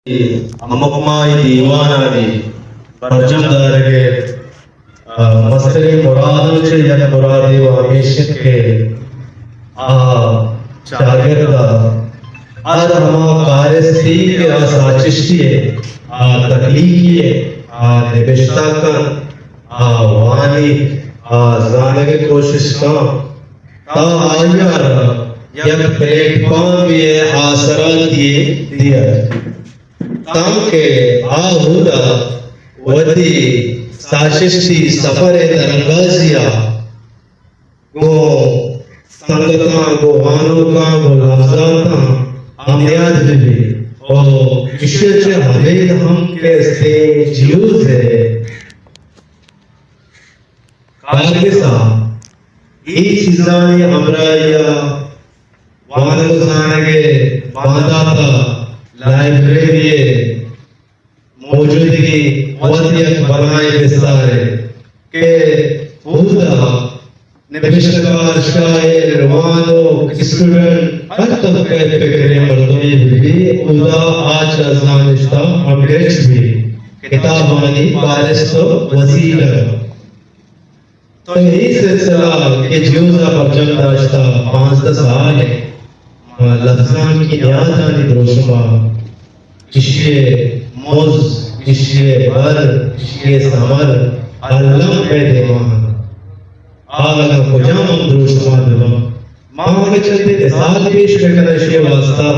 अमकमाई दीवानादी परजमदारगे मसली मुरादों से जन मुरादी व हमेशत के शागिर्दा आज हम कार्यस्थी के साचिष्टिये तकलीफिये निबिश्ता कर वानी जाने की कोशिश का ता आयार यक प्लेटफॉर्म ये आसरा दिया ताके आहुदा वदी साशिष्टी सफर तरंगाजिया गो संगता गो वानुका गो लफ्जाता हम याद भी और विशेष हमें हम कैसे जीव से कालिसा ये चीज़ां हमरा या वानुका के वादाता लाइब्रेरी मौजूदगी वदियत बनाए बिस्तारे के पूरा निबिश्तकार शायर रवानो स्टूडेंट हर तबके फिक्रे मर्दों भी उदा आज अज़ानिश्ता अपडेट्स भी किताबानी बारिस्तो वसीला तो यही सिलसिला के ज्यूज़ा परजम दाश्ता 5 साल लफ्ज़ान की न्याज़ानी द्रोशुमा किशिये मोज़ किशिये बर किशिये समर अल्लाह पे देवान आला कुजाम द्रोशुमा देवा माँ के चलते साल पेश करने शे वास्ता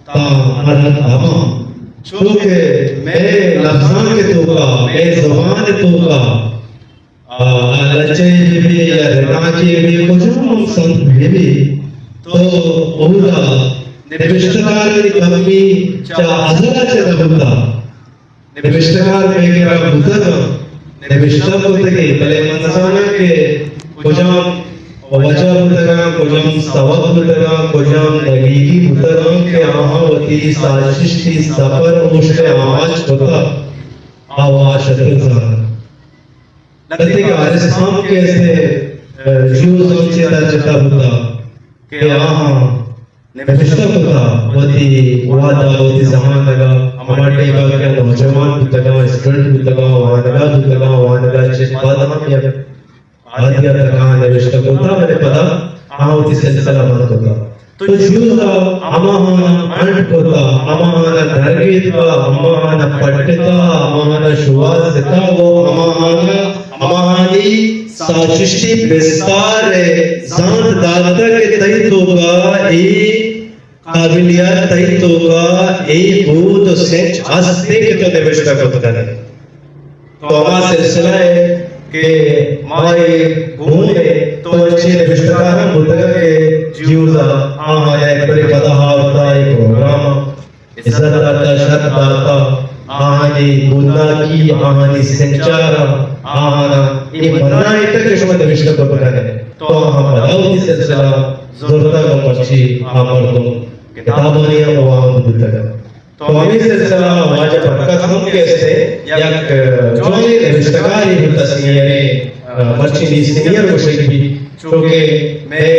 ता अरहत आमा चूँकि मैं लफ्ज़ान के तोका मैं ज़बान के तोका लच्चे भी या रनाचे भी कुजाम संत भी तो पूरा निबिश्तकार की कमी चा अज़रा चा दबुता निबिश्तकार में क्या बुज़र निबिश्तर को तके भले मंसाना के कुजाम वजह बुज़रा कुजाम सवाब बुज़रा कुजाम नबीगी बुज़रा के आवाज़ी साजिशी सफर मुश्किल आवाज़ होता आवाज़ शतरज़ान लगते कि आरिस्ताम कैसे जूज़ उनसे दर्जता बुता के निबिश्ता बुता वती वादा वती ज़मान लगा हमारे बाग के नौजवान बुतगा स्टूडेंट बुतगा वानगा जिस बात हम या आदिया तका निबिश्ता बुता मैंने पता वती सिलसिला बंद होता तो जूज़ा अमाहाना अंट होता अमाहाना धरगीत का अमाहाना पट्टिता अमाहाना शुवाज़िता वो अमाहानी साजिशी विस्तार जान दाता के तय तोगा ए काबिलियत तय तोगा ए भूत सेच हस्ते के तो निबिश्ता को करे तो हमारा सिलसिला है कि माए घूमे तो अच्छे निबिश्ता हम बुद्धा के जीवजा आया एक बड़ी पता होता है प्रोग्राम इज्जत दाता शर्त दाता आहानी बुद्धा की आहानी संचारा आहाना ये बनाए तक के शुमार निबिश्ता को करे तो हम बताओ इस सिलसिला ज़रूरत का मच्छी आमर्दों किताबों हम वाम बुद्धा तो हमें सिलसिला वाजब बरकत हम कैसे एक जोने निबिश्तकारी तस्मीरे मच्छी दी सीनियर मुशरिक भी चूँकि मैं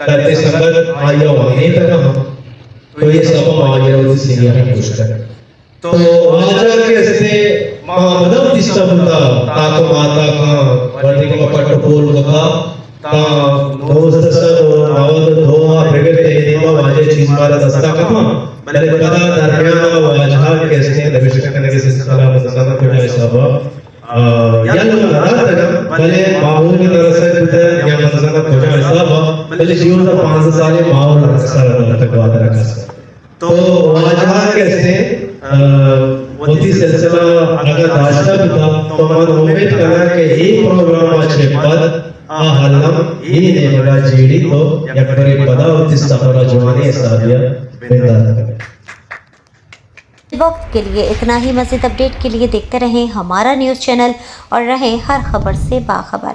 करते संगत आया वहीं तक हम तो ये सब आया उस सीनियर मुशरिक तो वाजा कैसे महामदम दिस्ता बुता ताको माता का वर्दी को पट्टपोल का ता दोस्त सब आवद धोआ प्रगति देवा वाजे चीज वाला दस्ता कमा बले पता दरमियान वाजा कैसे निबिश्ता करने के सिलसिला मसला को सब यानी रात तक भले माहौल की तरह से बुता या मसला को सब भले जीवन का 5 साल माहौल रखा तक बात रखा तो वाजा कैसे वती सिलसिला अगर दाश्ता बिता तो मन उम्मीद करना कि ये प्रोग्राम अच्छे पद हलम ये ने बड़ा जीडी तो या करे पदा वती सफरा जवानी सादिया बेदार वक्त के लिए इतना ही। मज़ीद अपडेट के लिए देखते रहें हमारा न्यूज़ चैनल और रहें हर खबर से बाखबर।